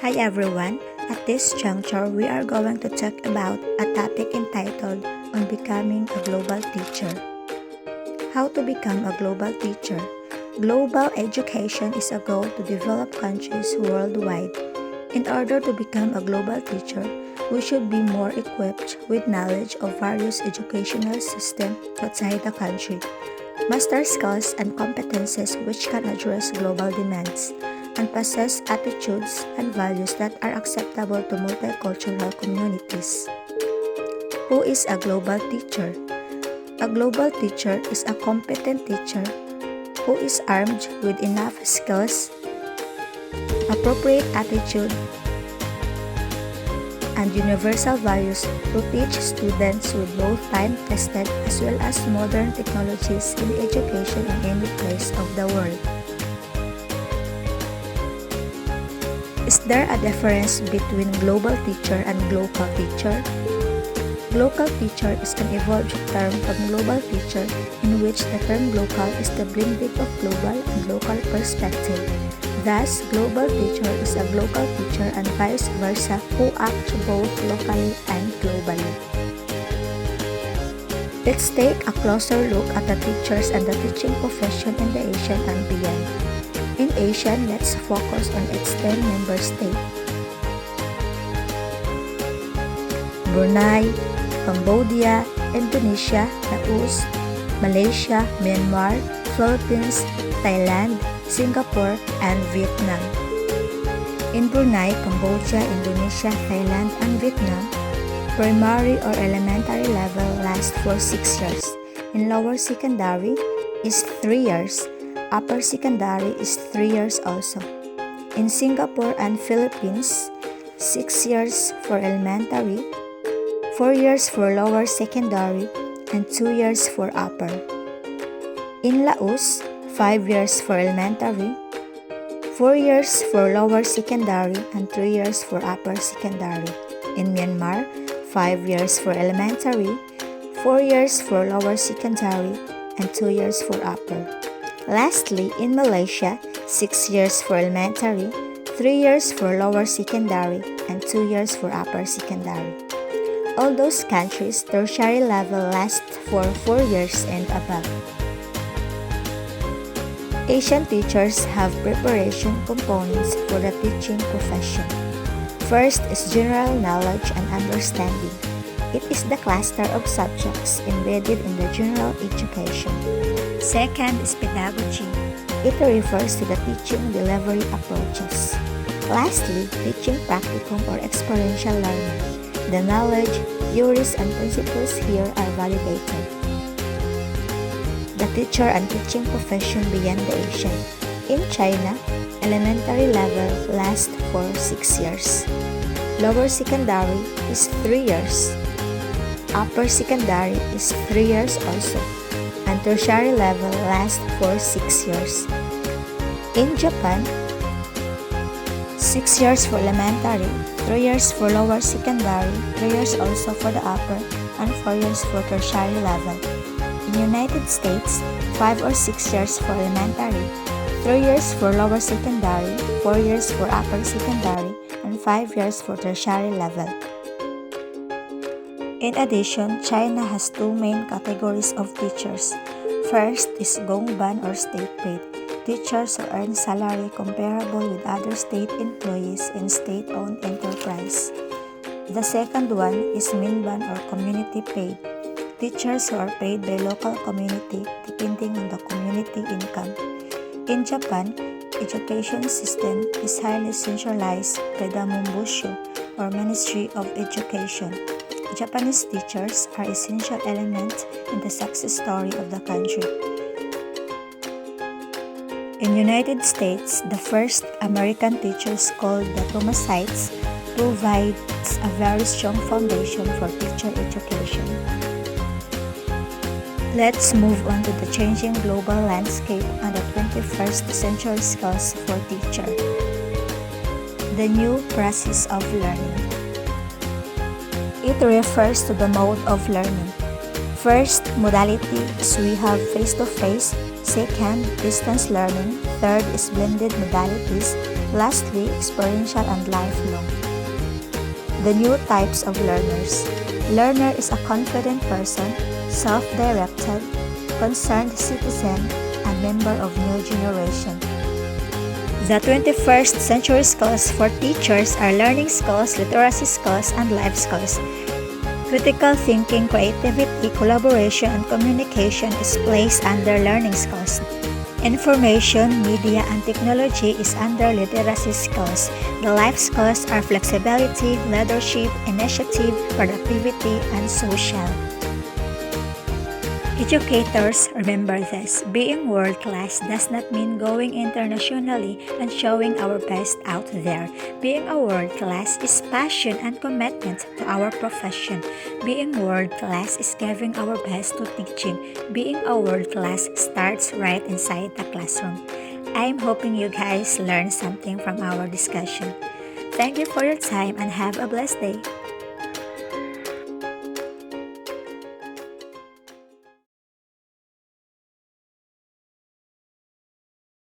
Hi everyone, at this juncture we are going to talk about a topic entitled on becoming a global teacher. How to become a global teacher? Global education is a goal to develop countries worldwide. In order to become a global teacher, we should be more equipped with knowledge of various educational systems outside the country, master skills and competences which can address global demands, and possess attitudes and values that are acceptable to multicultural communities. Who is a global teacher? A global teacher is a competent teacher who is armed with enough skills, appropriate attitude, and universal values to teach students with both time-tested as well as modern technologies in education in any place of the world. Is there a difference between global teacher and local teacher? Local teacher is an evolved term from global teacher in which the term local is the blending of global and local perspective. Thus, global teacher is a local teacher and vice versa who act both locally and globally. Let's take a closer look at the teachers and the teaching profession in the Asian and beyond. In Asia, let's focus on its 10 member states: Brunei, Cambodia, Indonesia, Laos, Malaysia, Myanmar, Philippines, Thailand, Singapore, and Vietnam. In Brunei, Cambodia, Indonesia, Thailand, and Vietnam, primary or elementary level lasts for 6 years. In lower secondary is 3 years. Upper secondary is 3 years also. In Singapore and Philippines, 6 years for elementary, 4 years for lower secondary, and 2 years for upper. In Laos, 5 years for elementary, 4 years for lower secondary, and 3 years for upper secondary. In Myanmar, 5 years for elementary, 4 years for lower secondary, and 2 years for upper. Lastly, in Malaysia, 6 years for elementary, 3 years for lower secondary, and 2 years for upper secondary. All those countries, tertiary level lasts for 4 years and above. Asian teachers have preparation components for the teaching profession. First is general knowledge and understanding. It is the cluster of subjects embedded in the general education. Second is pedagogy. It refers to the teaching delivery approaches. Lastly, teaching practicum or experiential learning. The knowledge, theories, and principles here are validated. The teacher and teaching profession beyond the Asian. In China, elementary level lasts for 6 years. Lower secondary is 3 years. Upper secondary is 3 years also, and tertiary level lasts for 6 years. In Japan, 6 years for elementary, 3 years for lower secondary, 3 years also for the upper, and 4 years for tertiary level. In United States, 5 or 6 years for elementary, 3 years for lower secondary, 4 years for upper secondary, and 5 years for tertiary level. In addition, China has 2 main categories of teachers. First is gongban or state paid, teachers who earn salary comparable with other state employees in state-owned enterprise. The second one is minban or community paid, teachers who are paid by local community depending on the community income. In Japan, education system is highly centralized by the Mumbusho or Ministry of Education. Japanese teachers are essential elements in the success story of the country. In United States, the first American teachers called the Thomasites provides a very strong foundation for teacher education. Let's move on to the changing global landscape and the 21st century skills for teacher. The new process of learning. It refers to the mode of learning. First, modality is we have face-to-face. Second, distance learning. Third is blended modalities. Lastly, experiential and lifelong. The new types of learners. Learner is a confident person, self-directed, concerned citizen, and member of new generation. The 21st century skills for teachers are learning skills, literacy skills, and life skills. Critical thinking, creativity, collaboration, and communication is placed under learning skills. Information, media, and technology is under literacy skills. The life skills are flexibility, leadership, initiative, productivity, and social. Educators, remember this. Being world-class does not mean going internationally and showing our best out there. Being a world-class is passion and commitment to our profession. Being world-class is giving our best to teaching. Being a world-class starts right inside the classroom. I'm hoping you guys learned something from our discussion. Thank you for your time and have a blessed day.